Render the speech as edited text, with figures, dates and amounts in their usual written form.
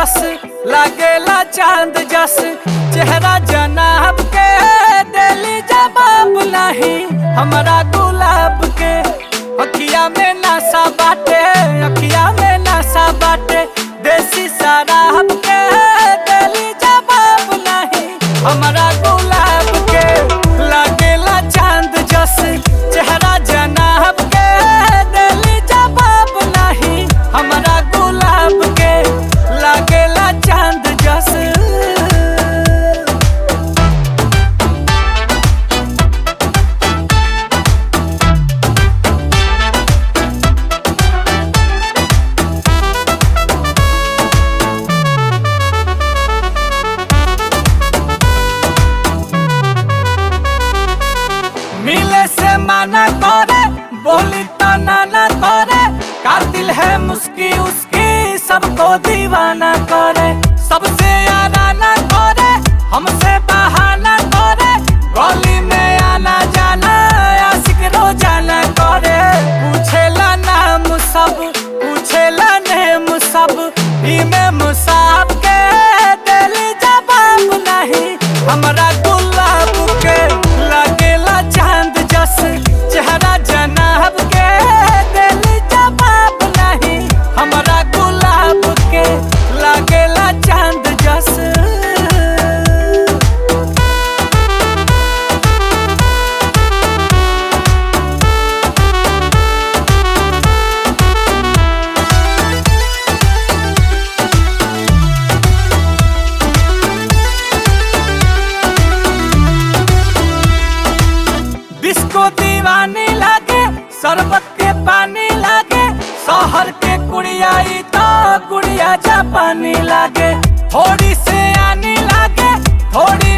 जस लागेला चांद जस चेहरा जनाब के दिली जवाब नहीं हमारा गुलाब के। अखिया में नशा बाटे अखिया में नशा बाटे देसी शराब के दिली जवाब नहीं हमारा गुलाब के। लागेला चांद जस चेहरा जनाब के दिली जवाब नहीं हमारा गुलाब के। लागेला चांद जस मिले से माना करे बोली तो नाना करे कातिल है मुस्की उसकी सबको दीवाना करे। सबसे आना करे हमसे बहाना करे गली में आना जाना आशिक रोजाना करे। पूछेला नाम सब पूछेला नेम सब में मुसाब के दिली जवाब नहीं हमारा गुलाब के। लागेला चांद जस चेहरा जनाब के दिली जवाब नहीं हमारा गुलाब के। लागेला चांद जस डिस्को दीवानी लागे शरबत के पानी लागे शहर के कुड़िया तो कुड़िया जापानी लागे। थोड़ी से आनी लागे थोड़ी